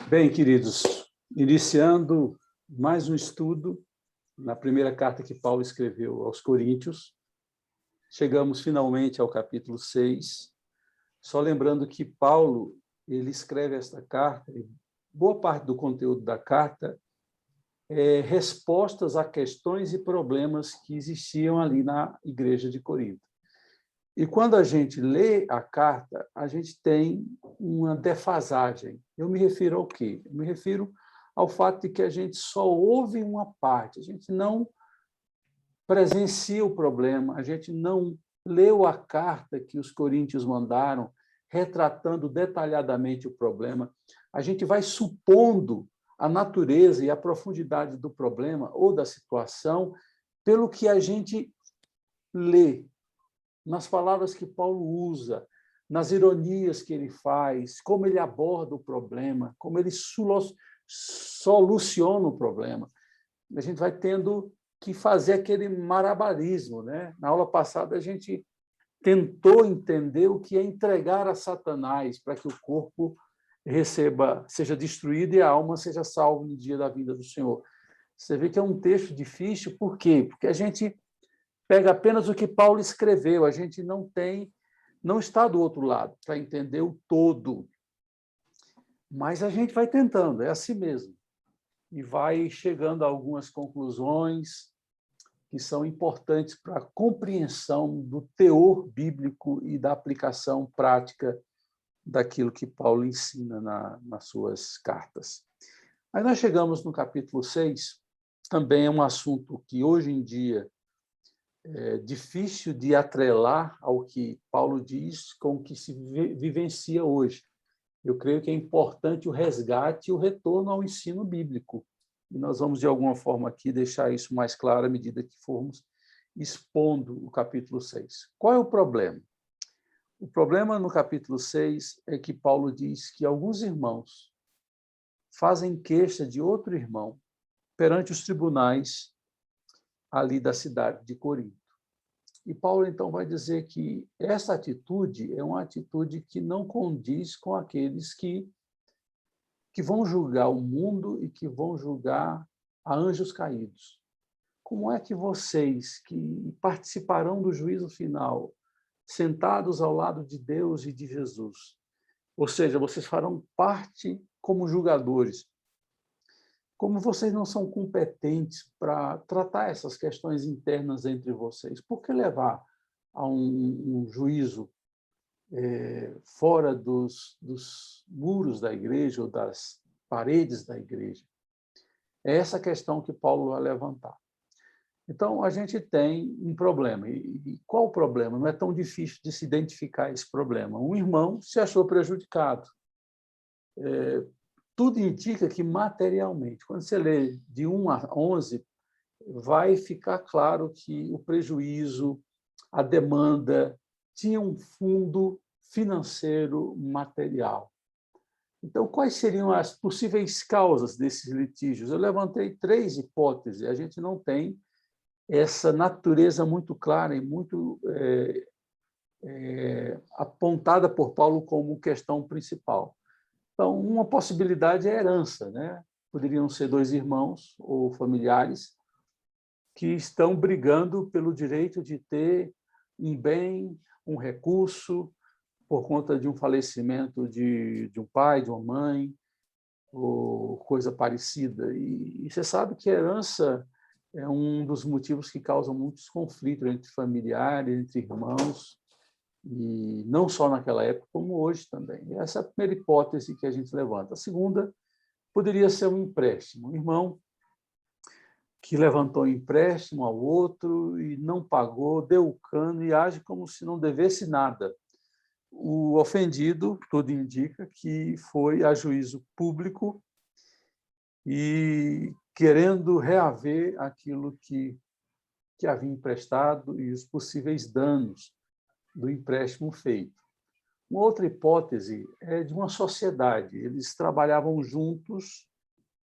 Bem, queridos, iniciando mais um estudo na primeira carta que Paulo escreveu aos Coríntios, chegamos finalmente ao capítulo 6, só lembrando que Paulo ele escreve esta carta, e boa parte do conteúdo da carta é respostas a questões e problemas que existiam ali na igreja de Corinto. E quando a gente lê a carta, a gente tem uma defasagem. Eu me refiro ao quê? Eu me refiro ao fato de que a gente só ouve uma parte, a gente não presencia o problema, a gente não leu a carta que os coríntios mandaram, retratando detalhadamente o problema. A gente vai supondo a natureza e a profundidade do problema ou da situação pelo que a gente lê, nas palavras que Paulo usa, nas ironias que ele faz, como ele aborda o problema, como ele soluciona o problema. A gente vai tendo que fazer aquele malabarismo, né? Na aula passada, a gente tentou entender o que é entregar a Satanás para que o corpo seja destruído e a alma seja salva no dia da vinda do Senhor. Você vê que é um texto difícil, por quê? Porque a gente pega apenas o que Paulo escreveu, a gente não está do outro lado para entender o todo. Mas a gente vai tentando, é assim mesmo. E vai chegando a algumas conclusões que são importantes para a compreensão do teor bíblico e da aplicação prática daquilo que Paulo ensina nas suas cartas. Aí nós chegamos no capítulo 6, também é um assunto que hoje em dia é difícil de atrelar ao que Paulo diz com o que se vivencia hoje. Eu creio que é importante o resgate e o retorno ao ensino bíblico. E nós vamos, de alguma forma, aqui deixar isso mais claro à medida que formos expondo o capítulo 6. Qual é o problema? O problema no capítulo 6 é que Paulo diz que alguns irmãos fazem queixa de outro irmão perante os tribunais ali da cidade de Corinto. E Paulo, então, vai dizer que essa atitude é uma atitude que não condiz com aqueles que vão julgar o mundo e que vão julgar a anjos caídos. Como é que vocês, que participarão do juízo final, sentados ao lado de Deus e de Jesus, ou seja, vocês farão parte como julgadores, como vocês não são competentes para tratar essas questões internas entre vocês, por que levar a um juízo fora dos muros da igreja ou das paredes da igreja? É essa questão que Paulo vai levantar. Então, a gente tem um problema. E qual o problema? Não é tão difícil de se identificar esse problema. Um irmão se achou prejudicado. Tudo indica que materialmente, quando você lê de 1 a 11, vai ficar claro que o prejuízo, a demanda, tinha um fundo financeiro material. Então, quais seriam as possíveis causas desses litígios? Eu levantei 3 hipóteses, a gente não tem essa natureza muito clara e muito apontada por Paulo como questão principal. Então, uma possibilidade é a herança, né? Poderiam ser 2 irmãos ou familiares que estão brigando pelo direito de ter um bem, um recurso, por conta de um falecimento de um pai, de uma mãe, ou coisa parecida. E você sabe que a herança é um dos motivos que causam muitos conflitos entre familiares, entre irmãos, e não só naquela época, como hoje também. Essa é a primeira hipótese que a gente levanta. A segunda poderia ser um empréstimo. Um irmão que levantou um empréstimo ao outro e não pagou, deu o cano e age como se não devesse nada. O ofendido, tudo indica, que foi a juízo público e querendo reaver aquilo que havia emprestado e os possíveis danos do empréstimo feito. Uma outra hipótese é de uma sociedade. Eles trabalhavam juntos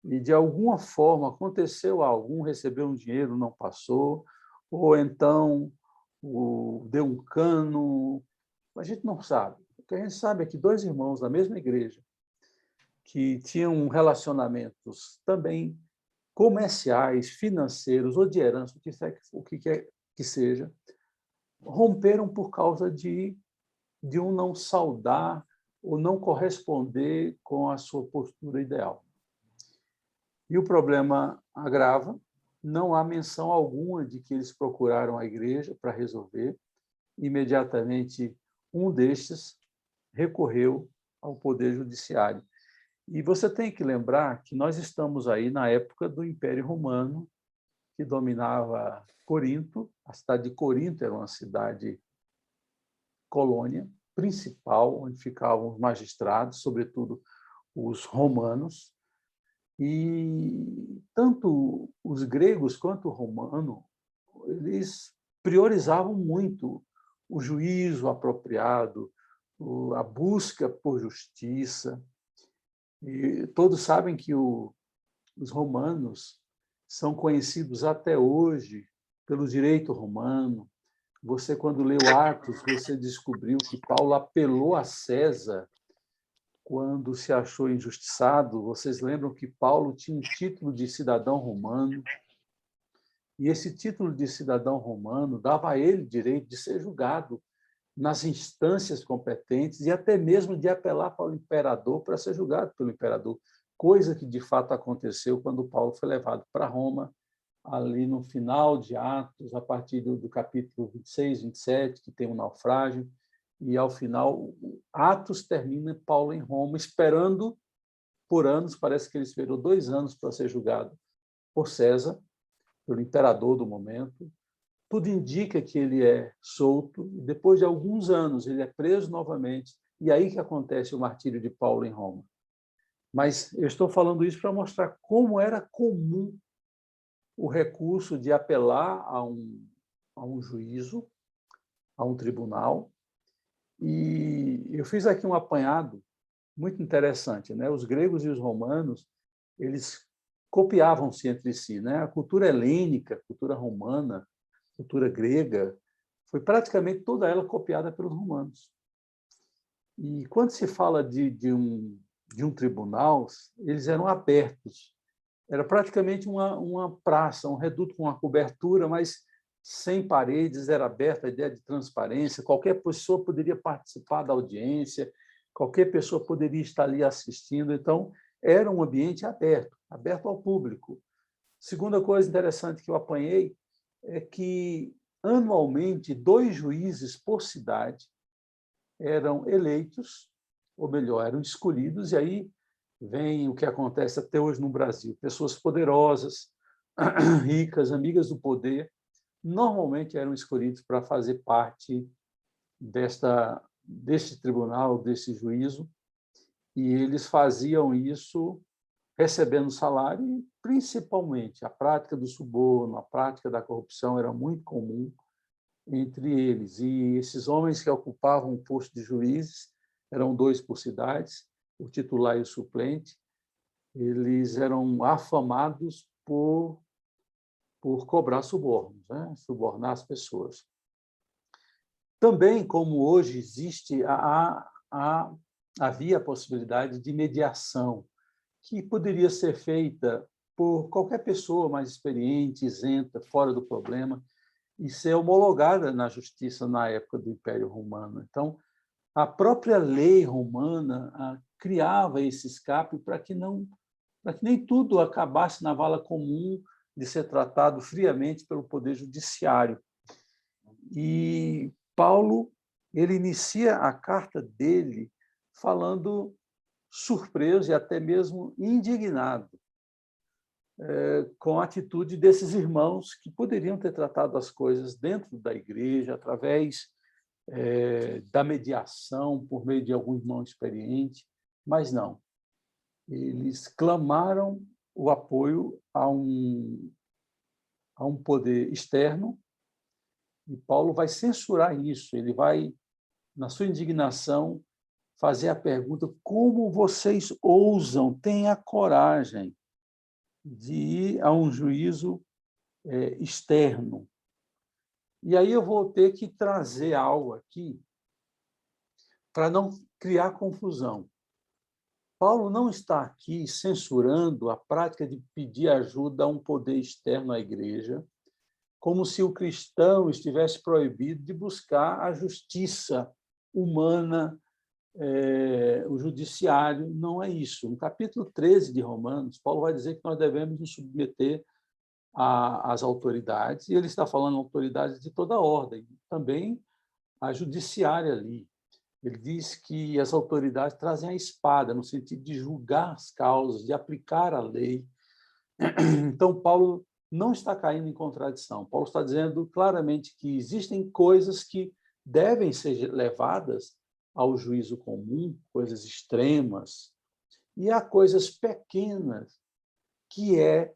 e, de alguma forma, aconteceu algo. Um recebeu um dinheiro, não passou, ou então deu um cano. A gente não sabe. O que a gente sabe é que 2 irmãos da mesma igreja, que tinham relacionamentos também comerciais, financeiros ou de herança, o que quer que seja, romperam por causa de um não saudar ou não corresponder com a sua postura ideal. E o problema agrava, não há menção alguma de que eles procuraram a igreja para resolver. Imediatamente, um destes recorreu ao poder judiciário. E você tem que lembrar que nós estamos aí na época do Império Romano, que dominava Corinto. A cidade de Corinto era uma cidade colônia principal, onde ficavam os magistrados, sobretudo os romanos. E tanto os gregos quanto o romano, eles priorizavam muito o juízo apropriado, a busca por justiça. E todos sabem que os romanos são conhecidos até hoje pelo direito romano. Você, quando leu Atos, você descobriu que Paulo apelou a César quando se achou injustiçado. Vocês lembram que Paulo tinha um título de cidadão romano, e esse título de cidadão romano dava a ele direito de ser julgado nas instâncias competentes e até mesmo de apelar para o imperador para ser julgado pelo imperador, coisa que de fato aconteceu quando Paulo foi levado para Roma, ali no final de Atos, a partir do capítulo 26, 27, que tem um naufrágio, e ao final, Atos termina Paulo em Roma, esperando por anos, parece que ele esperou 2 anos para ser julgado por César, pelo imperador do momento. Tudo indica que ele é solto, e depois de alguns anos ele é preso novamente, e aí que acontece o martírio de Paulo em Roma. Mas eu estou falando isso para mostrar como era comum o recurso de apelar a um juízo, a um tribunal. E eu fiz aqui um apanhado muito interessante, né? Os gregos e os romanos, eles copiavam-se entre si, né? A cultura helênica, a cultura romana, a cultura grega, foi praticamente toda ela copiada pelos romanos. E quando se fala de um tribunal, eles eram abertos. Era praticamente uma praça, um reduto com uma cobertura, mas sem paredes, era aberta a ideia de transparência, qualquer pessoa poderia participar da audiência, qualquer pessoa poderia estar ali assistindo. Então, era um ambiente aberto, aberto ao público. Segunda coisa interessante que eu apanhei é que, anualmente, 2 juízes por cidade eram eleitos, ou melhor, eram escolhidos, e aí vem o que acontece até hoje no Brasil. Pessoas poderosas, ricas, amigas do poder, normalmente eram escolhidos para fazer parte deste tribunal, desse juízo, e eles faziam isso recebendo salário, e principalmente a prática do suborno, a prática da corrupção era muito comum entre eles. E esses homens que ocupavam o posto de juízes, eram 2 por cidades, o titular e o suplente, eles eram afamados por cobrar subornos, né? Subornar as pessoas. Também, como hoje existe, havia a possibilidade de mediação, que poderia ser feita por qualquer pessoa mais experiente, isenta, fora do problema, e ser homologada na justiça na época do Império Romano. Então, a própria lei romana criava esse escape para que nem tudo acabasse na vala comum de ser tratado friamente pelo poder judiciário. E Paulo, ele inicia a carta dele falando surpreso e até mesmo indignado com a atitude desses irmãos que poderiam ter tratado as coisas dentro da igreja, através da mediação, por meio de algum irmão experiente, mas não. Eles clamaram o apoio a um poder externo, e Paulo vai censurar isso. Ele vai, na sua indignação, fazer a pergunta: como vocês ousam, têm a coragem de ir a um juízo externo? E aí eu vou ter que trazer algo aqui para não criar confusão. Paulo não está aqui censurando a prática de pedir ajuda a um poder externo à igreja, como se o cristão estivesse proibido de buscar a justiça humana, o judiciário. Não é isso. No capítulo 13 de Romanos, Paulo vai dizer que nós devemos nos submeter às autoridades, e ele está falando autoridades de toda ordem, também a judiciária ali. Ele diz que as autoridades trazem a espada, no sentido de julgar as causas, de aplicar a lei. Então, Paulo não está caindo em contradição. Paulo está dizendo claramente que existem coisas que devem ser levadas ao juízo comum, coisas extremas, e há coisas pequenas que é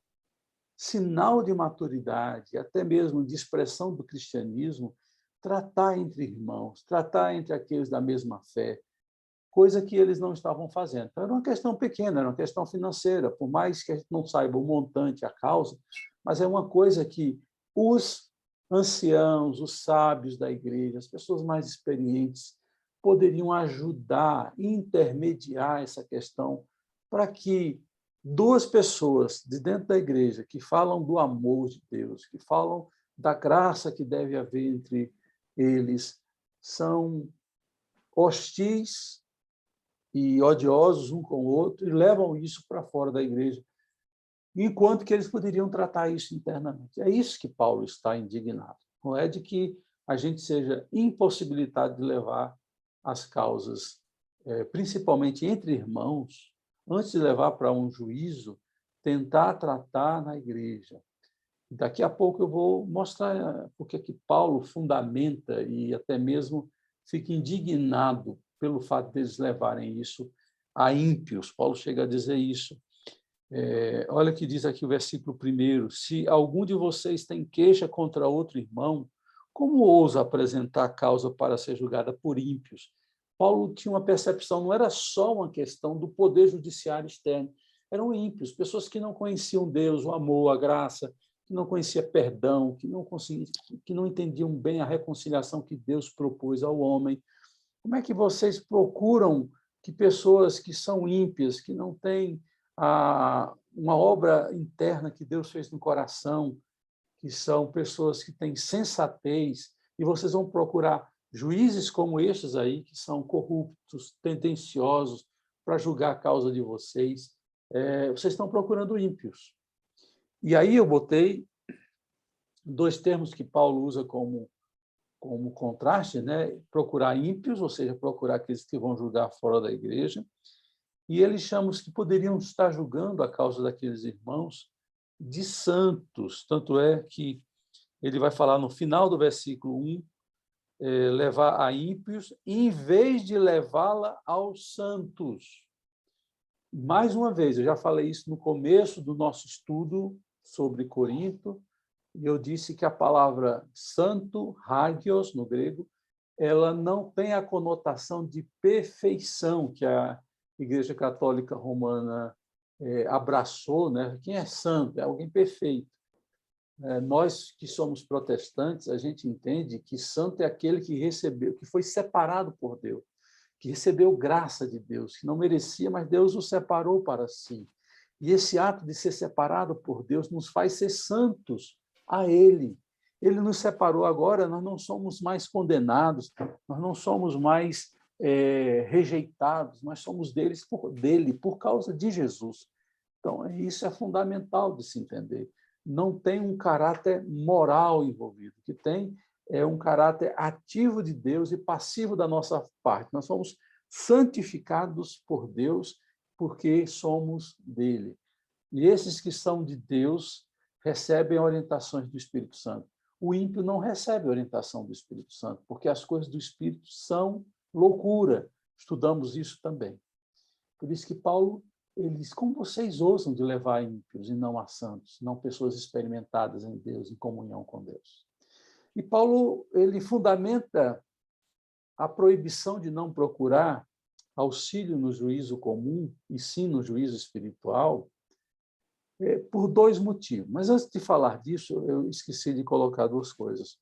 sinal de maturidade, até mesmo de expressão do cristianismo, tratar entre irmãos, tratar entre aqueles da mesma fé, coisa que eles não estavam fazendo. Então, era uma questão pequena, era uma questão financeira, por mais que a gente não saiba o montante, a causa, mas é uma coisa que os anciãos, os sábios da igreja, as pessoas mais experientes, poderiam ajudar, intermediar essa questão para que duas pessoas de dentro da igreja que falam do amor de Deus, que falam da graça que deve haver entre eles, são hostis e odiosos um com o outro e levam isso para fora da igreja, enquanto que eles poderiam tratar isso internamente. É isso que Paulo está indignado. Não é de que a gente seja impossibilitado de levar as causas, principalmente entre irmãos, antes de levar para um juízo, tentar tratar na igreja. Daqui a pouco eu vou mostrar porque que Paulo fundamenta e até mesmo fica indignado pelo fato de eles levarem isso a ímpios. Paulo chega a dizer isso. Olha o que diz aqui o versículo 1. Se algum de vocês tem queixa contra outro irmão, como ousa apresentar a causa para ser julgada por ímpios? Paulo tinha uma percepção, não era só uma questão do poder judiciário externo, eram ímpios, pessoas que não conheciam Deus, o amor, a graça, que não conheciam perdão, que não entendiam bem a reconciliação que Deus propôs ao homem. Como é que vocês procuram que pessoas que são ímpias, que não têm uma obra interna que Deus fez no coração, que são pessoas que têm sensatez, e vocês vão procurar juízes como estes aí, que são corruptos, tendenciosos, para julgar a causa de vocês? Vocês estão procurando ímpios. E aí eu botei dois termos que Paulo usa como contraste, né? Procurar ímpios, ou seja, procurar aqueles que vão julgar fora da igreja, e ele chama os que poderiam estar julgando a causa daqueles irmãos de santos. Tanto é que ele vai falar no final do versículo 1, levar a ímpios, em vez de levá-la aos santos. Mais uma vez, eu já falei isso no começo do nosso estudo sobre Corinto, e eu disse que a palavra santo, hagios, no grego, ela não tem a conotação de perfeição que a Igreja Católica Romana abraçou, né? Quem é santo? É alguém perfeito. Nós que somos protestantes, a gente entende que santo é aquele que recebeu, que foi separado por Deus, que recebeu graça de Deus, que não merecia, mas Deus o separou para si. E esse ato de ser separado por Deus nos faz ser santos a Ele. Ele nos separou agora, nós não somos mais condenados, nós não somos mais rejeitados, nós somos dele por causa de Jesus. Então, isso é fundamental de se entender. Não tem um caráter moral envolvido, o que tem é um caráter ativo de Deus e passivo da nossa parte. Nós somos santificados por Deus porque somos dele. E esses que são de Deus recebem orientações do Espírito Santo. O ímpio não recebe orientação do Espírito Santo, porque as coisas do Espírito são loucura. Estudamos isso também. Por isso que Paulo ele diz, como vocês ousam de levar ímpios e não a santos, não pessoas experimentadas em Deus, em comunhão com Deus? E Paulo ele fundamenta a proibição de não procurar auxílio no juízo comum, e sim no juízo espiritual, por dois motivos. Mas antes de falar disso, eu esqueci de colocar duas coisas.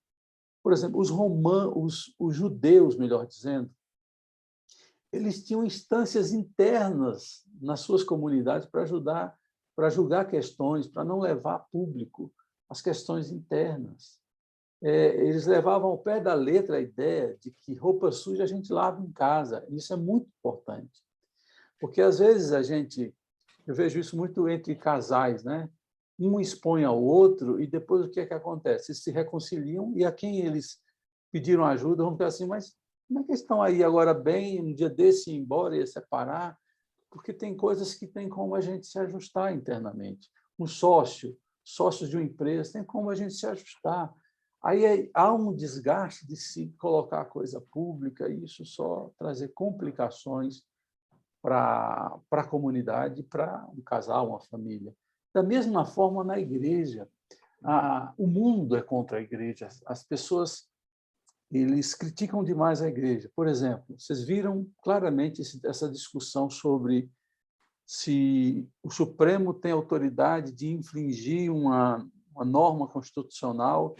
Por exemplo, os judeus, melhor dizendo, eles tinham instâncias internas nas suas comunidades para ajudar, para julgar questões, para não levar a público as questões internas. Eles levavam ao pé da letra a ideia de que roupa suja a gente lava em casa. Isso é muito importante, porque às vezes eu vejo isso muito entre casais, né? Um expõe ao outro e depois o que é que acontece? Eles se reconciliam e a quem eles pediram ajuda vão ficar assim, mas como é que estão aí agora bem, um dia desse ir embora e separar? Porque tem coisas que tem como a gente se ajustar internamente. Um sócios de uma empresa, tem como a gente se ajustar. Aí há um desgaste de se colocar a coisa pública e isso só trazer complicações para a comunidade, para um casal, uma família. Da mesma forma, na igreja, o mundo é contra a igreja. As pessoas eles criticam demais a igreja. Por exemplo, vocês viram claramente essa discussão sobre se o Supremo tem autoridade de infringir uma norma constitucional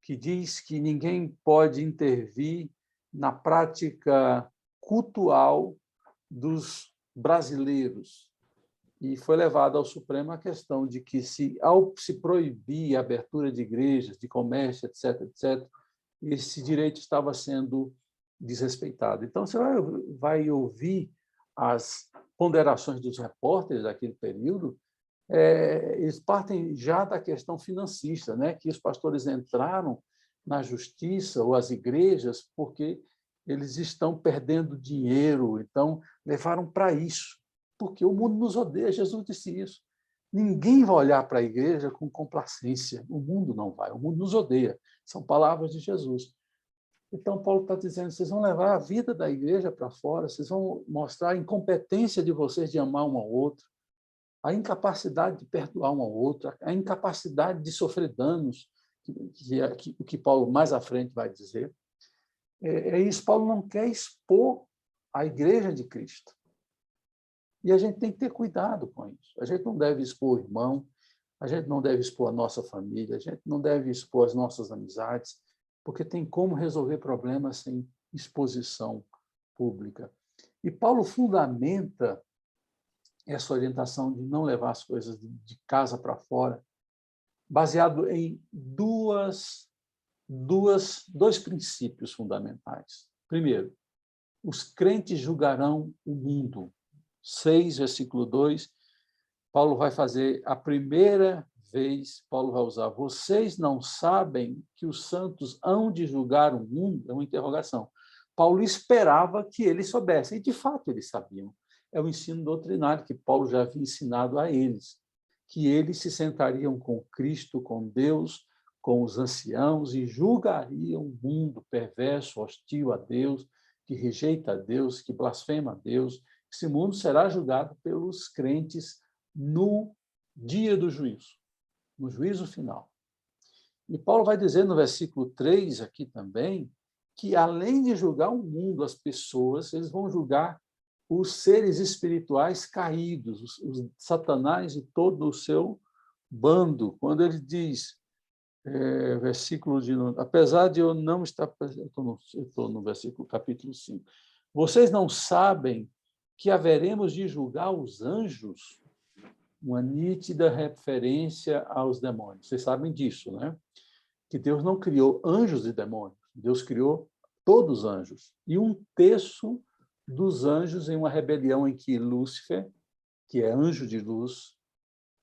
que diz que ninguém pode intervir na prática cultural dos brasileiros. E foi levada ao Supremo a questão de que, ao se proibir a abertura de igrejas, de comércio, etc., etc., esse direito estava sendo desrespeitado. Então, você vai ouvir as ponderações dos repórteres daquele período, eles partem já da questão financista, né? Que os pastores entraram na justiça ou as igrejas porque eles estão perdendo dinheiro, então levaram para isso, porque o mundo nos odeia. Jesus disse isso. Ninguém vai olhar para a igreja com complacência. O mundo não vai, o mundo nos odeia. São palavras de Jesus. Então, Paulo está dizendo, vocês vão levar a vida da igreja para fora, vocês vão mostrar a incompetência de vocês de amar um ao outro, a incapacidade de perdoar um ao outro, a incapacidade de sofrer danos, o que Paulo mais à frente vai dizer. É isso, Paulo não quer expor a igreja de Cristo. E a gente tem que ter cuidado com isso. A gente não deve expor o irmão, a gente não deve expor a nossa família, a gente não deve expor as nossas amizades, porque tem como resolver problemas sem exposição pública. E Paulo fundamenta essa orientação de não levar as coisas de casa para fora, baseado em dois princípios fundamentais. Primeiro, os crentes julgarão o mundo. 6, versículo 2, Paulo vai fazer a primeira vez, Paulo vai usar, vocês não sabem que os santos hão de julgar o mundo? É uma interrogação. Paulo esperava que eles soubessem, e de fato eles sabiam. É o ensino doutrinário que Paulo já havia ensinado a eles, que eles se sentariam com Cristo, com Deus, com os anciãos e julgariam o mundo perverso, hostil a Deus, que rejeita a Deus, que blasfema a Deus. Esse mundo será julgado pelos crentes no dia do juízo, no juízo final. E Paulo vai dizer no versículo 3 aqui também, que além de julgar o mundo, as pessoas, eles vão julgar os seres espirituais caídos, os Satanás e todo o seu bando. Quando ele diz, versículo de... Apesar de eu não estar... Eu estou no versículo, capítulo 5. Vocês não sabem que haveremos de julgar os anjos? Uma nítida referência aos demônios. Vocês sabem disso, né? Que Deus não criou anjos e demônios. Deus criou todos os anjos. E um terço dos anjos em uma rebelião em que Lúcifer, que é anjo de luz,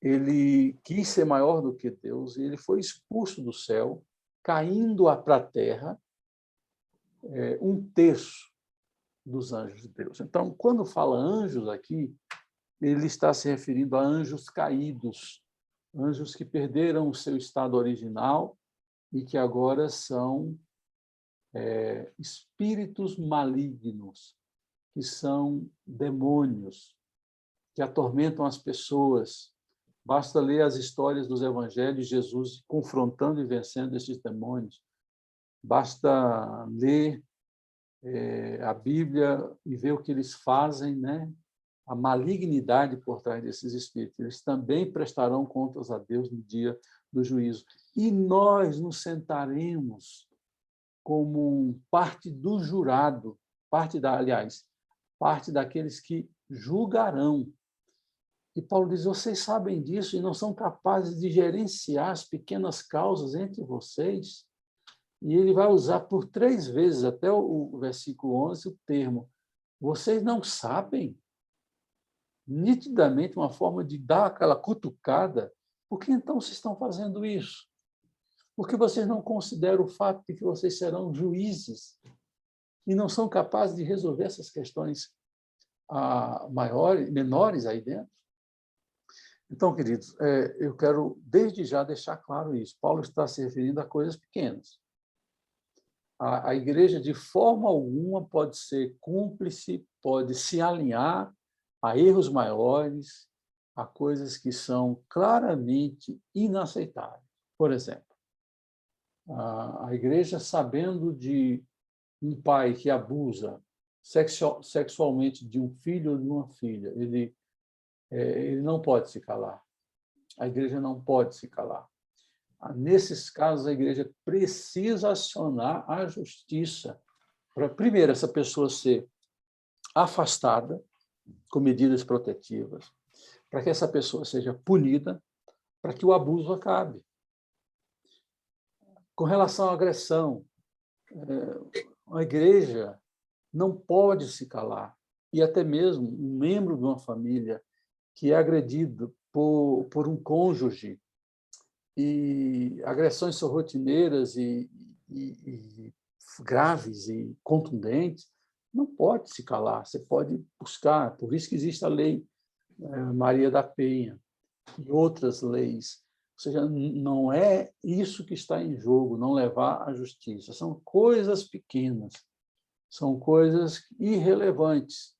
ele quis ser maior do que Deus e ele foi expulso do céu, caindo para a terra, um terço dos anjos de Deus. Então, quando fala anjos aqui, ele está se referindo a anjos caídos, anjos que perderam o seu estado original e que agora são espíritos malignos, que são demônios, que atormentam as pessoas. Basta ler as histórias dos evangelhos, Jesus confrontando e vencendo esses demônios. Basta ler a Bíblia e ver o que eles fazem, né? A malignidade por trás desses espíritos. Eles também prestarão contas a Deus no dia do juízo. E nós nos sentaremos como parte do jurado, aliás, parte daqueles que julgarão. E Paulo diz, vocês sabem disso e não são capazes de gerenciar as pequenas causas entre vocês? E ele vai usar por 3 vezes, até o versículo 11, o termo, vocês não sabem? Nitidamente uma forma de dar aquela cutucada. Por que então vocês estão fazendo isso? Porque vocês não consideram o fato de que vocês serão juízes e não são capazes de resolver essas questões maiores, menores aí dentro? Então, queridos, eu quero desde já deixar claro isso. Paulo está se referindo a coisas pequenas. A igreja, de forma alguma, pode ser cúmplice, pode se alinhar a erros maiores, a coisas que são claramente inaceitáveis. Por exemplo, a igreja, sabendo de um pai que abusa sexualmente de um filho ou de uma filha, ele não pode se calar. A igreja não pode se calar. Nesses casos, a igreja precisa acionar a justiça para, primeiro, essa pessoa ser afastada com medidas protetivas, para que essa pessoa seja punida, para que o abuso acabe. Com relação à agressão, a igreja não pode se calar. E até mesmo um membro de uma família que é agredido por um cônjuge, e agressões são rotineiras e graves e contundentes, não pode se calar, você pode buscar. Por isso que existe a lei Maria da Penha e outras leis. Ou seja, não é isso que está em jogo, não levar à justiça. São coisas pequenas, são coisas irrelevantes,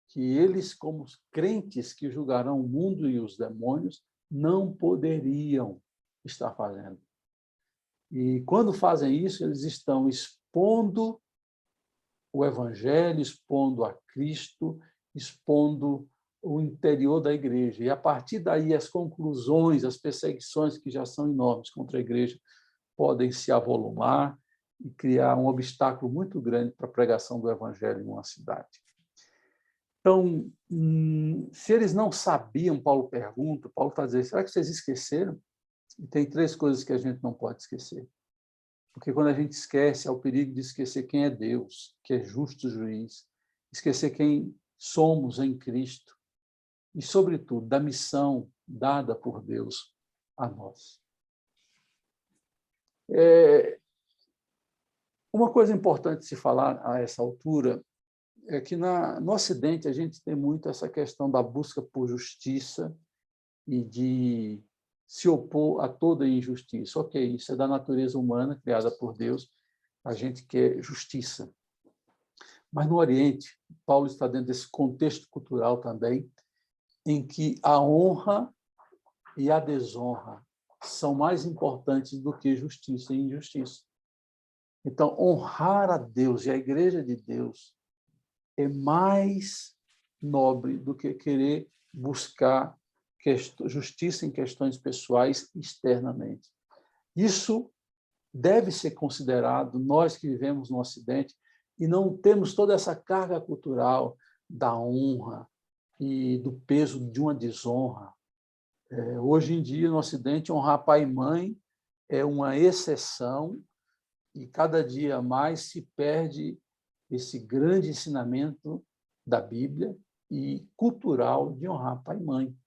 que eles, como crentes que julgarão o mundo e os demônios, não poderiam estar fazendo. E quando fazem isso, eles estão expondo o Evangelho, expondo a Cristo, expondo o interior da igreja. E, a partir daí, as conclusões, as perseguições que já são enormes contra a igreja podem se avolumar e criar um obstáculo muito grande para a pregação do Evangelho em uma cidade. Então, se eles não sabiam, Paulo pergunta, Paulo está dizendo, será que vocês esqueceram? E tem 3 coisas que a gente não pode esquecer. Porque quando a gente esquece, há o perigo de esquecer quem é Deus, que é justo juiz, esquecer quem somos em Cristo e, sobretudo, da missão dada por Deus a nós. Uma coisa importante de se falar a essa altura é que no Ocidente a gente tem muito essa questão da busca por justiça e de se opor a toda injustiça. Ok, isso é da natureza humana, criada por Deus, a gente quer justiça. Mas no Oriente, Paulo está dentro desse contexto cultural também, em que a honra e a desonra são mais importantes do que justiça e injustiça. Então, honrar a Deus e a Igreja de Deus é mais nobre do que querer buscar justiça em questões pessoais externamente. Isso deve ser considerado, nós que vivemos no Ocidente, e não temos toda essa carga cultural da honra e do peso de uma desonra. Hoje em dia, no Ocidente, honrar pai e mãe é uma exceção e cada dia mais se perde esse grande ensinamento da Bíblia e cultural de honrar pai e mãe.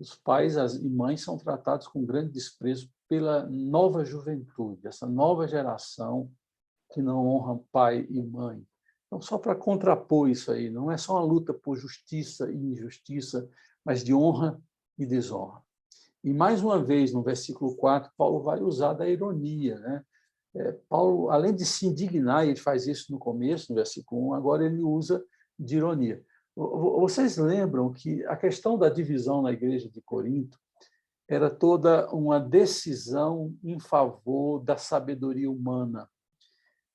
Os pais e mães são tratados com grande desprezo pela nova juventude, essa nova geração que não honra pai e mãe. Então, só para contrapor isso aí, não é só uma luta por justiça e injustiça, mas de honra e desonra. E, mais uma vez, no versículo 4, Paulo vai usar da ironia, né? Paulo, além de se indignar, ele faz isso no começo, no versículo 1, agora ele usa de ironia. Vocês lembram que a questão da divisão na igreja de Corinto era toda uma decisão em favor da sabedoria humana,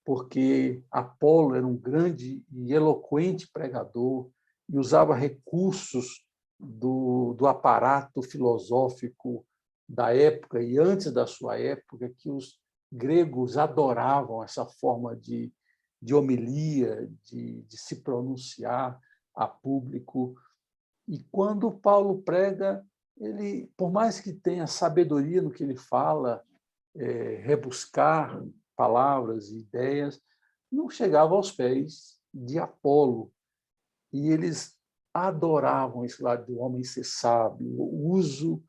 porque Apolo era um grande e eloquente pregador e usava recursos do aparato filosófico da época e antes da sua época, que os gregos adoravam essa forma de de homilia, de se pronunciar a público. E quando Paulo prega, ele, por mais que tenha sabedoria no que ele fala, rebuscar palavras e ideias, não chegava aos pés de Apolo. E eles adoravam esse lado do homem ser sábio, o uso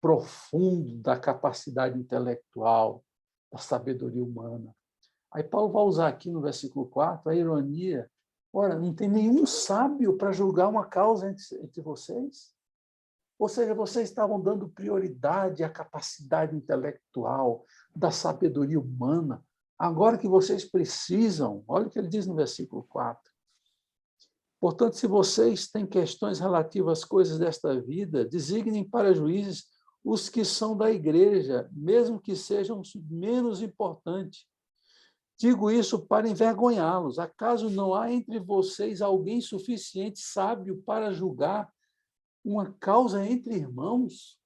profundo da capacidade intelectual, da sabedoria humana. Aí Paulo vai usar aqui no versículo 4 a ironia. Ora, não tem nenhum sábio para julgar uma causa entre vocês? Ou seja, vocês estavam dando prioridade à capacidade intelectual, da sabedoria humana. Agora que vocês precisam, olha o que ele diz no versículo 4. Portanto, se vocês têm questões relativas às coisas desta vida, designem para juízes os que são da igreja, mesmo que sejam menos importantes. Digo isso para envergonhá-los. Acaso não há entre vocês alguém suficiente sábio para julgar uma causa entre irmãos?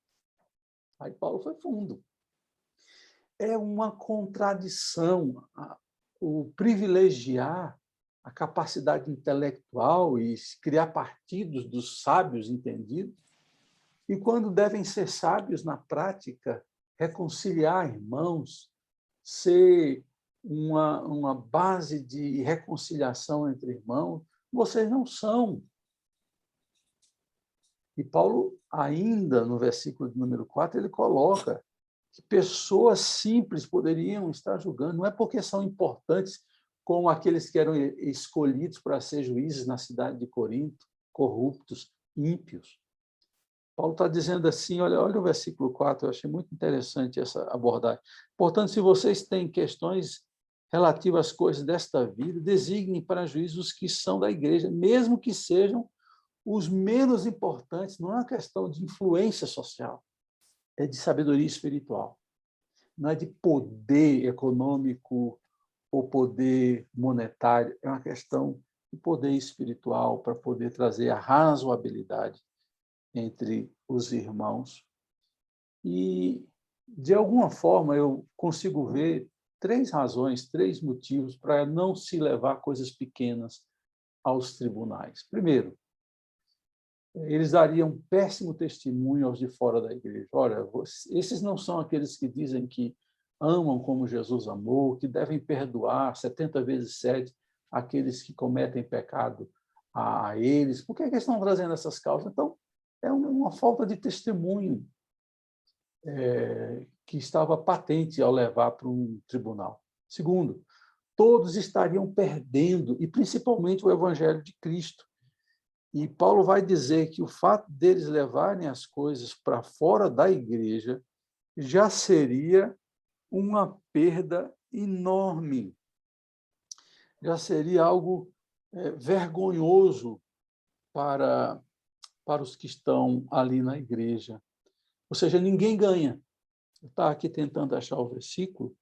Aí Paulo foi fundo. É uma contradição o privilegiar a capacidade intelectual e criar partidos dos sábios entendidos, e quando devem ser sábios na prática, reconciliar irmãos, ser uma base de reconciliação entre irmãos, vocês não são. E Paulo, ainda no versículo de número 4, ele coloca que pessoas simples poderiam estar julgando, não é porque são importantes como aqueles que eram escolhidos para ser juízes na cidade de Corinto, corruptos, ímpios. Paulo está dizendo assim, olha o versículo 4, eu achei muito interessante essa abordagem. Portanto, se vocês têm questões relativas às coisas desta vida, designem para juízes os que são da igreja, mesmo que sejam os menos importantes. Não é uma questão de influência social, é de sabedoria espiritual. Não é de poder econômico ou poder monetário, é uma questão de poder espiritual para poder trazer a razoabilidade entre os irmãos. E, de alguma forma, eu consigo ver 3 razões, 3 motivos para não se levar coisas pequenas aos tribunais. Primeiro, eles dariam um péssimo testemunho aos de fora da igreja. Olha, esses não são aqueles que dizem que amam como Jesus amou, que devem perdoar 70 vezes 7 aqueles que cometem pecado a eles. Por que eles estão trazendo essas causas? Então, é uma falta de testemunho que estava patente ao levar para um tribunal. Segundo, todos estariam perdendo, e principalmente o evangelho de Cristo. E Paulo vai dizer que o fato deles levarem as coisas para fora da igreja já seria uma perda enorme. Já seria algo vergonhoso para os que estão ali na igreja. Ou seja, ninguém ganha. Eu estava aqui tentando achar o versículo.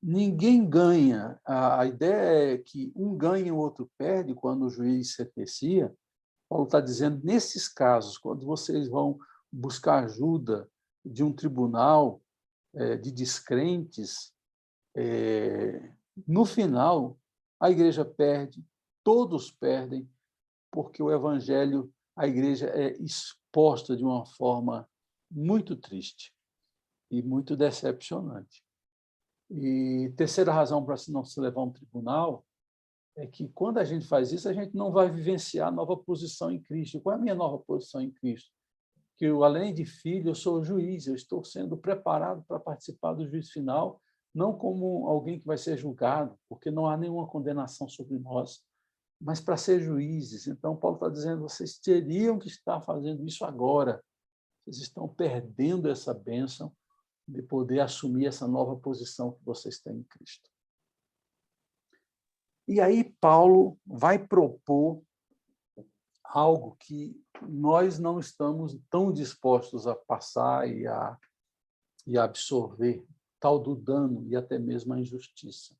Ninguém ganha. A ideia é que um ganha e o outro perde quando o juiz sentencia. Paulo está dizendo, nesses casos, quando vocês vão buscar ajuda de um tribunal de descrentes, no final, a igreja perde, todos perdem, porque o evangelho, a igreja é exposta de uma forma muito triste e muito decepcionante. E terceira razão para não se levar a um tribunal é que, quando a gente faz isso, a gente não vai vivenciar a nova posição em Cristo. Qual é a minha nova posição em Cristo? Que eu, além de filho, eu sou juiz, eu estou sendo preparado para participar do juízo final, não como alguém que vai ser julgado, porque não há nenhuma condenação sobre nós, mas para ser juízes. Então, Paulo está dizendo, vocês teriam que estar fazendo isso agora. Vocês estão perdendo essa bênção de poder assumir essa nova posição que vocês têm em Cristo. E aí Paulo vai propor algo que nós não estamos tão dispostos a passar e a absorver, tal do dano e até mesmo a injustiça.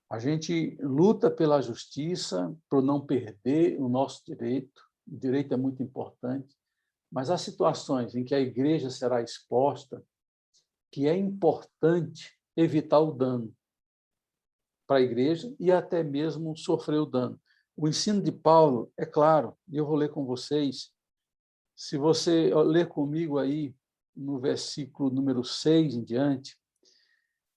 A gente luta pela justiça, por não perder o nosso direito. O direito é muito importante, mas há situações em que a igreja será exposta que é importante evitar o dano. para a igreja e até mesmo sofreu dano. O ensino de Paulo é claro, e eu vou ler com vocês. Se você ler comigo aí, no versículo número 6 em diante,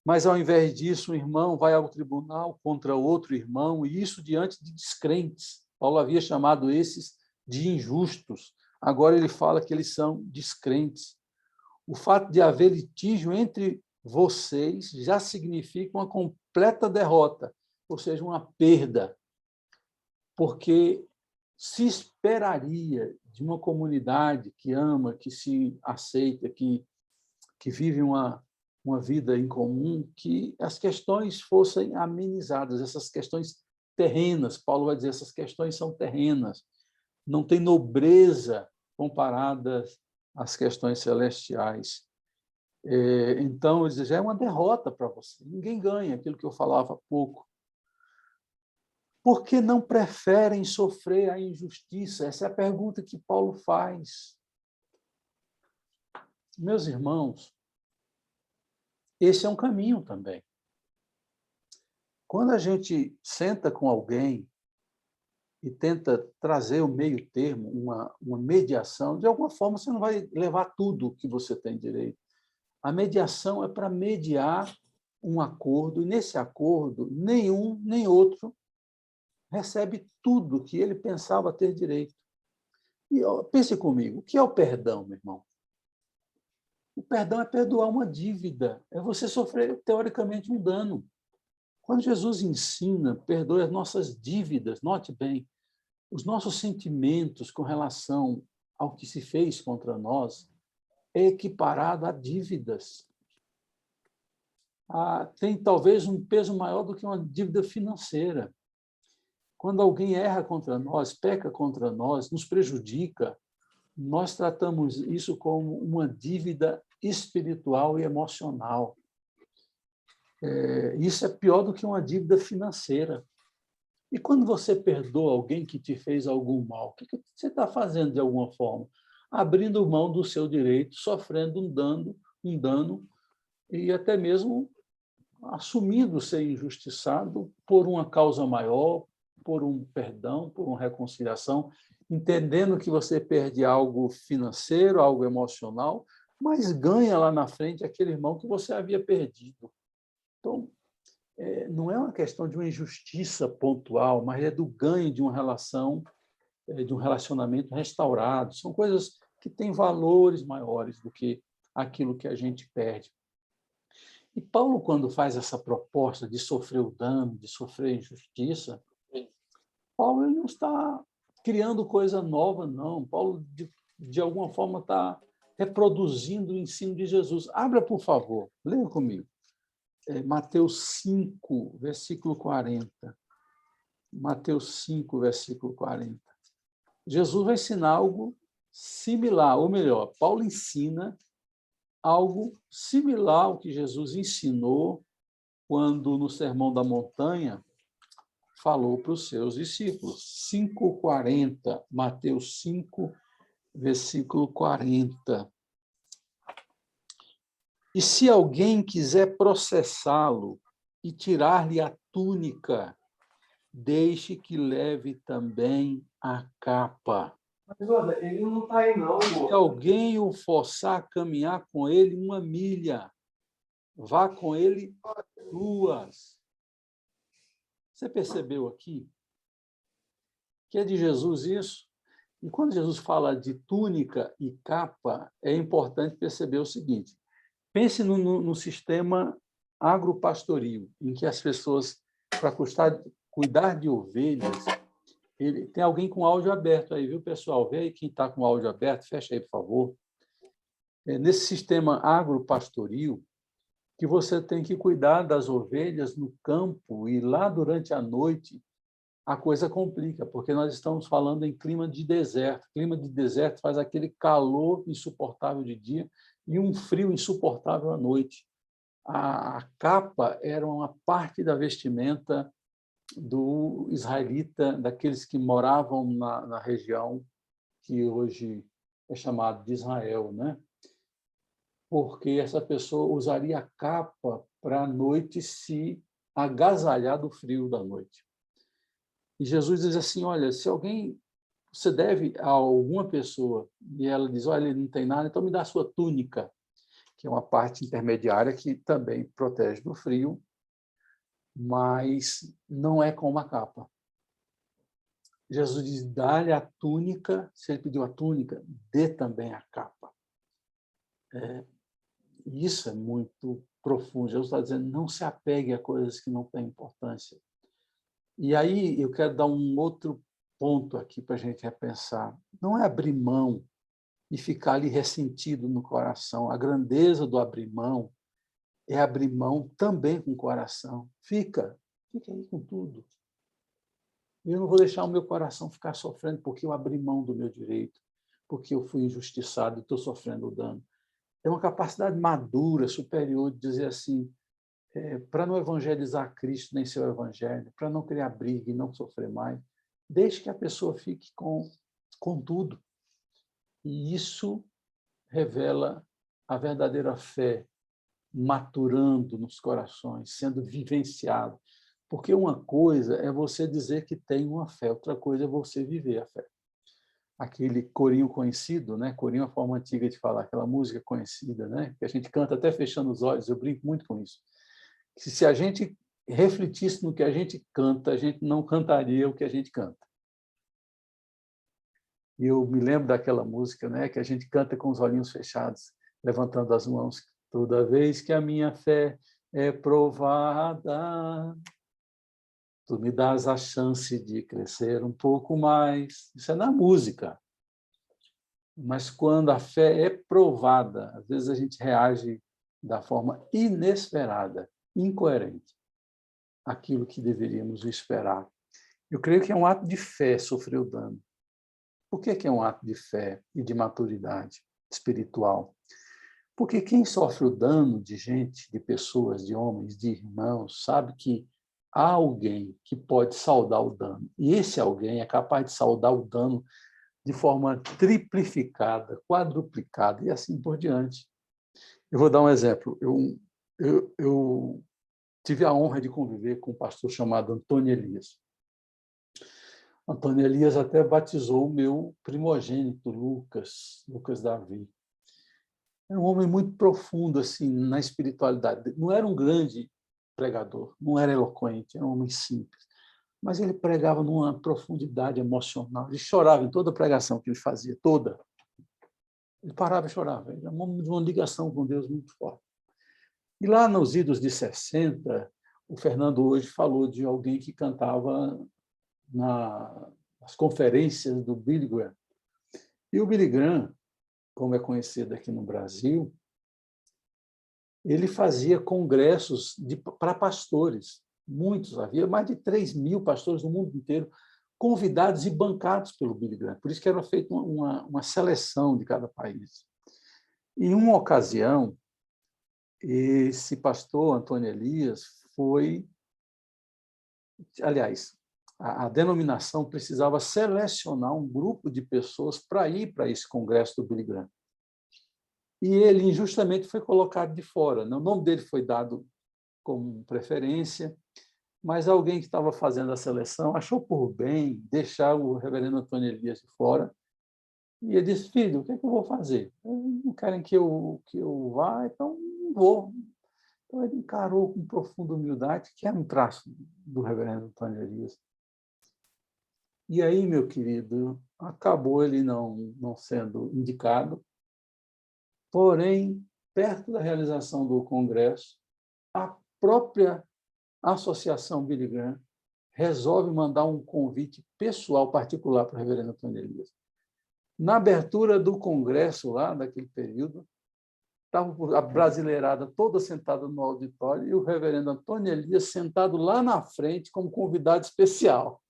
mas, ao invés disso, um irmão vai ao tribunal contra outro irmão, e isso diante de descrentes. Paulo havia chamado esses de injustos. Agora ele fala que eles são descrentes. O fato de haver litígio entre vocês já significa uma completa derrota, ou seja, uma perda, porque se esperaria de uma comunidade que ama, que se aceita, que vive uma vida em comum, que as questões fossem amenizadas, essas questões terrenas. Paulo vai dizer, essas questões são terrenas, não tem nobreza comparadas às questões celestiais. Então, já é uma derrota para você. Ninguém ganha, aquilo que eu falava há pouco. Por que não preferem sofrer a injustiça? Essa é a pergunta que Paulo faz. Meus irmãos, esse é um caminho também. Quando a gente senta com alguém e tenta trazer o meio termo, uma mediação, de alguma forma você não vai levar tudo que você tem direito. A mediação é para mediar um acordo, e nesse acordo, nenhum nem outro recebe tudo que ele pensava ter direito. E pense comigo, o que é o perdão, meu irmão? O perdão é perdoar uma dívida, é você sofrer, teoricamente, um dano. Quando Jesus ensina, perdoe as nossas dívidas, note bem, os nossos sentimentos com relação ao que se fez contra nós é equiparado a dívidas. Tem talvez um peso maior do que uma dívida financeira. Quando alguém erra contra nós, peca contra nós, nos prejudica, nós tratamos isso como uma dívida espiritual e emocional. Isso é pior do que uma dívida financeira. E quando você perdoa alguém que te fez algum mal, o que você está fazendo de alguma forma? Abrindo mão do seu direito, sofrendo um dano e até mesmo assumindo ser injustiçado por uma causa maior, por um perdão, por uma reconciliação, entendendo que você perde algo financeiro, algo emocional, mas ganha lá na frente aquele irmão que você havia perdido. Então, não é uma questão de uma injustiça pontual, mas é do ganho de uma relação, de um relacionamento restaurado. São coisas que têm valores maiores do que aquilo que a gente perde. E Paulo, quando faz essa proposta de sofrer o dano, de sofrer a injustiça, Paulo ele não está criando coisa nova, não. Paulo, de alguma forma, está reproduzindo o ensino de Jesus. Abra, por favor, leia comigo. Mateus 5, versículo 40. Mateus 5, versículo 40. Jesus vai ensinar algo similar, ou melhor, Paulo ensina algo similar ao que Jesus ensinou quando, no Sermão da Montanha, falou para os seus discípulos. 5:40, Mateus 5, versículo 40. E se alguém quiser processá-lo e tirar-lhe a túnica, deixe que leve também a capa. Mas olha, ele não está aí, não. Se alguém o forçar a caminhar com ele 1 milha, vá com ele 2. Você percebeu aqui que é de Jesus isso? E quando Jesus fala de túnica e capa, é importante perceber o seguinte: pense no sistema agropastoril, em que as pessoas, para cuidar de ovelhas, tem alguém com áudio aberto aí, viu, pessoal? Vê aí quem está com áudio aberto, fecha aí, por favor. Nesse sistema agropastoril, que você tem que cuidar das ovelhas no campo e lá durante a noite a coisa complica, porque nós estamos falando em clima de deserto. Clima de deserto faz aquele calor insuportável de dia e um frio insuportável à noite. A capa era uma parte da vestimenta do israelita, daqueles que moravam na região que hoje é chamado de Israel, né? Porque essa pessoa usaria a capa para a noite se agasalhar do frio da noite. E Jesus diz assim, olha, se alguém, você deve a alguma pessoa, e ela diz, olha, ele não tem nada, então me dá a sua túnica, que é uma parte intermediária que também protege do frio, mas não é com uma capa. Jesus diz, dá-lhe a túnica, se ele pediu a túnica, dê também a capa. Isso é muito profundo. Jesus está dizendo, não se apegue a coisas que não têm importância. E aí eu quero dar um outro ponto aqui para a gente repensar. Não é abrir mão e ficar ali ressentido no coração. A grandeza do abrir mão é abrir mão também com o coração. Fica aí com tudo. Eu não vou deixar o meu coração ficar sofrendo porque eu abri mão do meu direito, porque eu fui injustiçado e estou sofrendo o dano. É uma capacidade madura, superior, de dizer assim, para não evangelizar Cristo nem seu evangelho, para não criar briga e não sofrer mais, deixe que a pessoa fique com tudo. E isso revela a verdadeira fé maturando nos corações, sendo vivenciado. Porque uma coisa é você dizer que tem uma fé, outra coisa é você viver a fé. Aquele corinho conhecido, né? Corinho é uma forma antiga de falar, aquela música conhecida, né? Que a gente canta até fechando os olhos, eu brinco muito com isso. Que se a gente refletisse no que a gente canta, a gente não cantaria o que a gente canta. E eu me lembro daquela música, né? Que a gente canta com os olhinhos fechados, levantando as mãos. Toda vez que a minha fé é provada, tu me dás a chance de crescer um pouco mais. Isso é na música. Mas quando a fé é provada, às vezes a gente reage da forma inesperada, incoerente, àquilo que deveríamos esperar. Eu creio que é um ato de fé sofrer o dano. Por que é um ato de fé e de maturidade espiritual? Porque quem sofre o dano de gente, de pessoas, de homens, de irmãos, sabe que há alguém que pode saldar o dano. E esse alguém é capaz de saldar o dano de forma triplificada, quadruplicada e assim por diante. Eu vou dar um exemplo. Eu tive a honra de conviver com um pastor chamado Antônio Elias. Antônio Elias até batizou o meu primogênito, Lucas Davi. Era um homem muito profundo assim na espiritualidade. Não era um grande pregador, não era eloquente, era um homem simples. Mas ele pregava numa profundidade emocional. Ele chorava em toda a pregação que ele fazia, toda. Ele parava e chorava. Ele era um homem de uma ligação com Deus muito forte. E lá nos idos de 60, o Fernando hoje falou de alguém que cantava nas conferências do Billy Graham. E o Billy Graham, como é conhecido aqui no Brasil, ele fazia congressos para pastores, muitos, havia mais de 3.000 pastores no mundo inteiro, convidados e bancados pelo Billy Graham. Por isso que era feita uma seleção de cada país. Em uma ocasião, esse pastor, Antônio Elias, foi... Aliás, a denominação precisava selecionar um grupo de pessoas para ir para esse congresso do Billy Graham. E ele, injustamente, foi colocado de fora. O nome dele foi dado como preferência, mas alguém que estava fazendo a seleção achou por bem deixar o reverendo Antônio Elias de fora. E ele disse, filho, o que é que eu vou fazer? Não querem que eu vá, então não vou. Então ele encarou com profunda humildade, que era um traço do reverendo Antônio Elias. E aí, meu querido, acabou ele não sendo indicado, porém, perto da realização do congresso, a própria Associação Billy Graham resolve mandar um convite pessoal, particular, para o reverendo Antônio Elias. Na abertura do congresso, lá, naquele período, estava a brasileirada toda sentada no auditório e o reverendo Antônio Elias sentado lá na frente como convidado especial.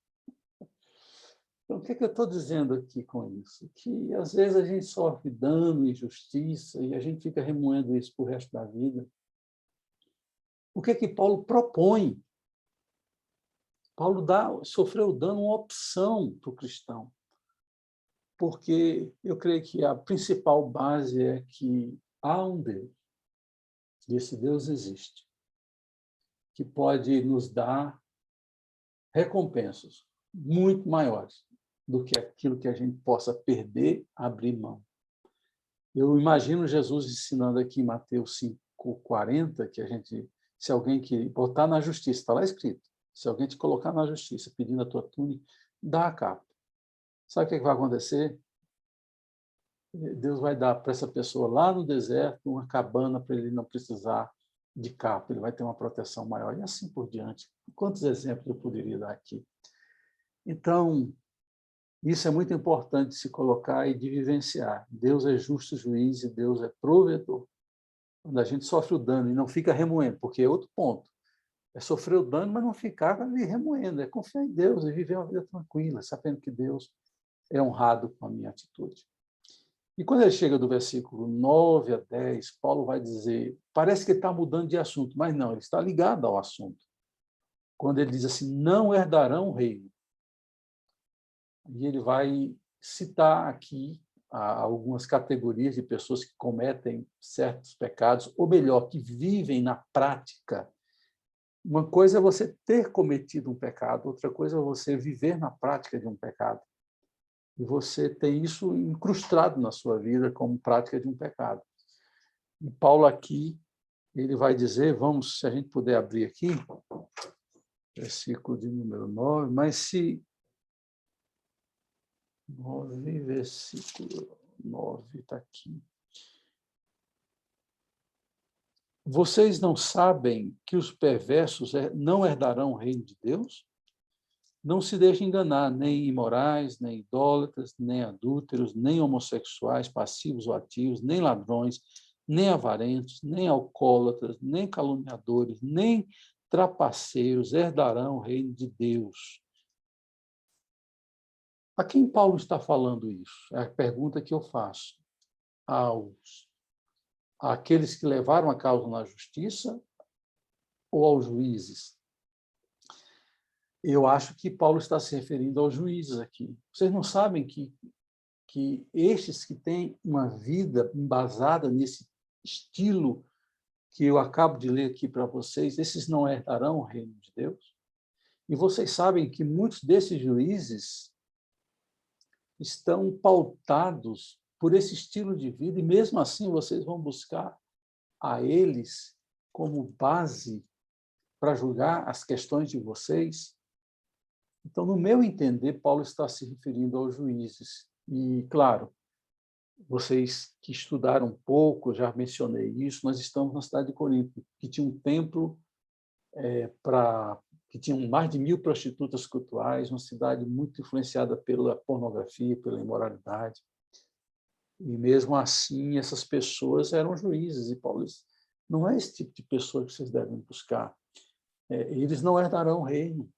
Então, o que eu estou dizendo aqui com isso? Que, às vezes, a gente sofre dano, injustiça, e a gente fica remoendo isso para o resto da vida. O que Paulo propõe? Paulo sofreu dano uma opção para o cristão, porque eu creio que a principal base é que há um Deus, e esse Deus existe. que pode nos dar recompensas muito maiores do que aquilo que a gente possa perder, abrir mão. Eu imagino Jesus ensinando aqui em Mateus 5:40, que a gente, se alguém que botar na justiça, está lá escrito, se alguém te colocar na justiça pedindo a tua túnica, dá a capa. Sabe o que vai acontecer? Deus vai dar para essa pessoa lá no deserto uma cabana para ele não precisar de capa, ele vai ter uma proteção maior, e assim por diante. Quantos exemplos eu poderia dar aqui? Então, isso é muito importante de se colocar e de vivenciar. Deus é justo juiz e Deus é provedor. Quando a gente sofre o dano e não fica remoendo, porque é outro ponto. É sofrer o dano, mas não ficar ali remoendo. É confiar em Deus e viver uma vida tranquila, sabendo que Deus é honrado com a minha atitude. E quando ele chega do versículo 9 a 10, Paulo vai dizer, parece que ele está mudando de assunto, mas não, ele está ligado ao assunto. Quando ele diz assim, não herdarão o reino. E ele vai citar aqui algumas categorias de pessoas que cometem certos pecados, ou melhor, que vivem na prática. Uma coisa é você ter cometido um pecado, outra coisa é você viver na prática de um pecado. E você tem isso incrustado na sua vida como prática de um pecado. E Paulo aqui, ele vai dizer, vamos, se a gente puder abrir aqui, versículo de número 9, mas se... 9, versículo 9, está aqui. Vocês não sabem que os perversos não herdarão o reino de Deus? Não se deixem enganar, nem imorais, nem idólatras, nem adúlteros, nem homossexuais, passivos ou ativos, nem ladrões, nem avarentos, nem alcoólatras, nem caluniadores, nem trapaceiros herdarão o reino de Deus. A quem Paulo está falando isso? É a pergunta que eu faço. Àqueles que levaram a causa na justiça ou aos juízes? Eu acho que Paulo está se referindo aos juízes aqui. Vocês não sabem que estes que têm uma vida embasada nesse estilo que eu acabo de ler aqui para vocês, esses não herdarão o reino de Deus? E vocês sabem que muitos desses juízes estão pautados por esse estilo de vida, e mesmo assim vocês vão buscar a eles como base para julgar as questões de vocês. Então, no meu entender, Paulo está se referindo aos juízes. E, claro, vocês que estudaram um pouco, já mencionei isso, nós estamos na cidade de Corinto, que tinha um templo que tinha mais de 1.000 prostitutas cultuais, uma cidade muito influenciada pela pornografia, pela imoralidade. E, mesmo assim, essas pessoas eram juízes. E Paulo disse, não é esse tipo de pessoa que vocês devem buscar. Eles não herdarão o reino.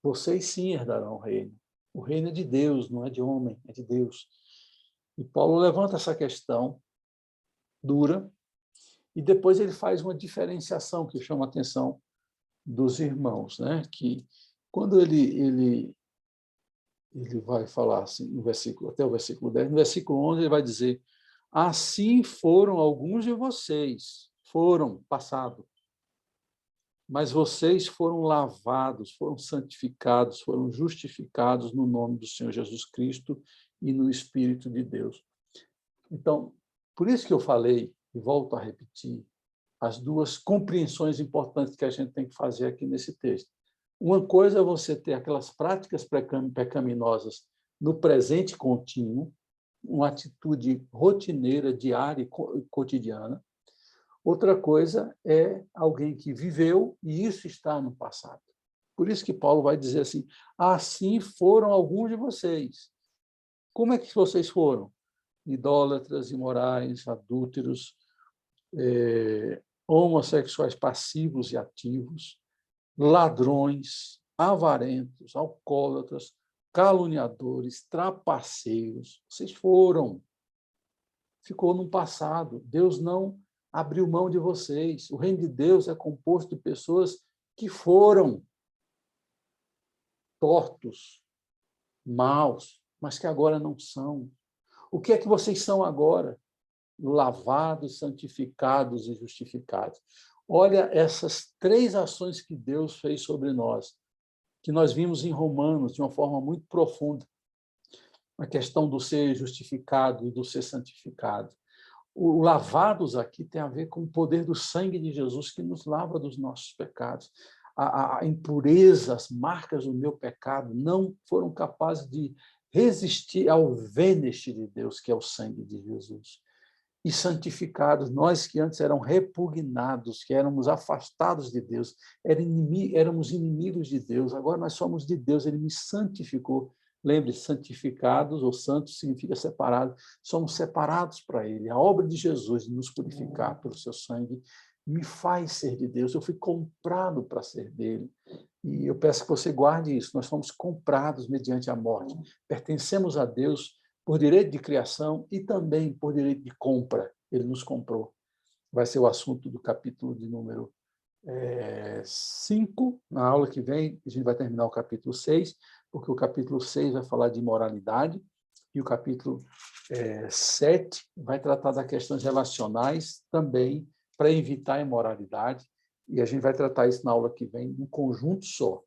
Vocês sim herdarão o reino. O reino é de Deus, não é de homem, é de Deus. E Paulo levanta essa questão dura e depois ele faz uma diferenciação que chama a atenção dos irmãos, né? Que quando ele vai falar assim, no versículo, até o versículo 10, no versículo 11 ele vai dizer, assim foram alguns de vocês, foram, passado, mas vocês foram lavados, foram santificados, foram justificados no nome do Senhor Jesus Cristo e no Espírito de Deus. Então, por isso que eu falei, e volto a repetir, as duas compreensões importantes que a gente tem que fazer aqui nesse texto. Uma coisa é você ter aquelas práticas pecaminosas no presente contínuo, uma atitude rotineira, diária e cotidiana. Outra coisa é alguém que viveu e isso está no passado. Por isso que Paulo vai dizer assim, assim foram alguns de vocês. Como é que vocês foram? Idólatras, imorais, adúlteros, homossexuais passivos e ativos, ladrões, avarentos, alcoólatras, caluniadores, trapaceiros. Vocês foram. Ficou no passado. Deus não abriu mão de vocês. O reino de Deus é composto de pessoas que foram tortos, maus, mas que agora não são. O que é que vocês são agora? Lavados, santificados e justificados. Olha essas 3 ações que Deus fez sobre nós, que nós vimos em Romanos de uma forma muito profunda. A questão do ser justificado e do ser santificado. O lavados aqui tem a ver com o poder do sangue de Jesus que nos lava dos nossos pecados. A impureza, as marcas do meu pecado não foram capazes de resistir ao vênus de Deus, que é o sangue de Jesus. E santificados, nós que antes eram repugnados, que éramos afastados de Deus, éramos inimigos de Deus, agora nós somos de Deus, ele me santificou. Lembre-se, santificados ou santos significa separado, somos separados para ele. A obra de Jesus de nos purificar pelo seu sangue me faz ser de Deus, eu fui comprado para ser dele. E eu peço que você guarde isso, nós fomos comprados mediante a morte, pertencemos a Deus por direito de criação e também por direito de compra. Ele nos comprou. Vai ser o assunto do capítulo de número 5. Na aula que vem, a gente vai terminar o capítulo 6, porque o capítulo 6 vai falar de moralidade e o capítulo 7 vai tratar das questões relacionais também para evitar a imoralidade. E a gente vai tratar isso na aula que vem, um conjunto só.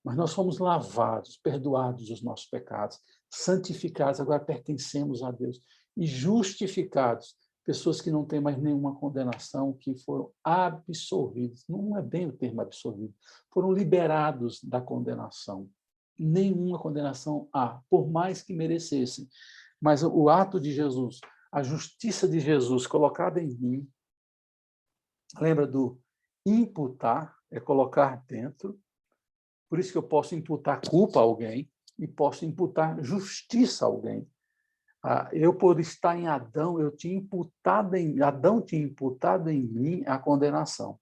Mas nós fomos lavados, perdoados os nossos pecados, santificados, agora pertencemos a Deus, e justificados, pessoas que não têm mais nenhuma condenação, que foram absolvidos, não é bem o termo absolvido, foram liberados da condenação. Nenhuma condenação há, por mais que merecessem. Mas o ato de Jesus, a justiça de Jesus colocada em mim, lembra do imputar, é colocar dentro. Por isso que eu posso imputar culpa a alguém e posso imputar justiça a alguém. Eu, por estar em Adão, Adão tinha imputado em mim a condenação.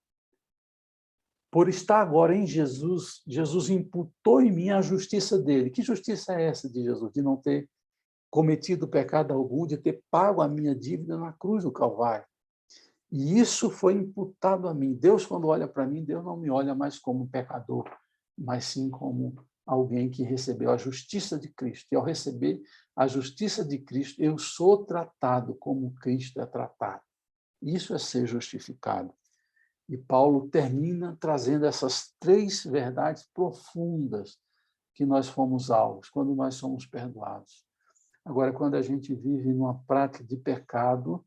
Por estar agora em Jesus, Jesus imputou em mim a justiça dele. Que justiça é essa de Jesus? De não ter cometido pecado algum, de ter pago a minha dívida na cruz do Calvário. E isso foi imputado a mim. Deus, quando olha para mim, Deus não me olha mais como um pecador, mas sim como alguém que recebeu a justiça de Cristo. E ao receber a justiça de Cristo, eu sou tratado como Cristo é tratado. Isso é ser justificado. E Paulo termina trazendo essas 3 verdades profundas que nós fomos alvos, quando nós somos perdoados. Agora, quando a gente vive numa prática de pecado,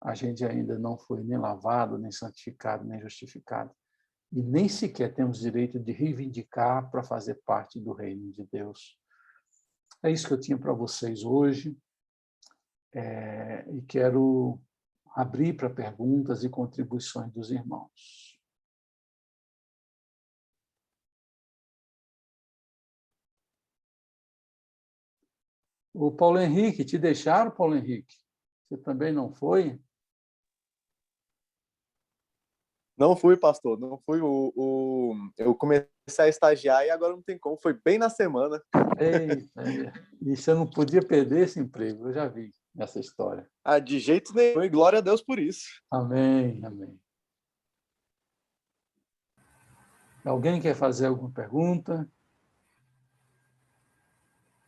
a gente ainda não foi nem lavado, nem santificado, nem justificado. E nem sequer temos direito de reivindicar para fazer parte do reino de Deus. É isso que eu tinha para vocês hoje. E quero abrir para perguntas e contribuições dos irmãos. O Paulo Henrique, te deixaram, Paulo Henrique? Você também não foi? Não fui, pastor, não fui. Eu comecei a estagiar e agora não tem como. Foi bem na semana. Eita, e você não podia perder esse emprego, eu já vi essa história. De jeito nenhum, e glória a Deus por isso. Amém, amém. Alguém quer fazer alguma pergunta?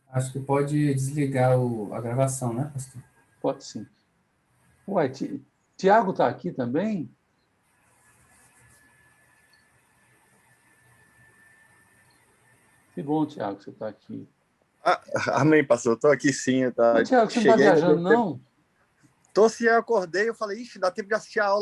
Acho que pode desligar a gravação, né, pastor? Pode sim. Ué, Tiago está aqui também? Que bom, Tiago, que você está aqui. Amém, pastor. Estou aqui sim. Tá. Tiago, você não está viajando, não? Estou sim, eu acordei, eu falei, ixi, dá tempo de assistir a aula.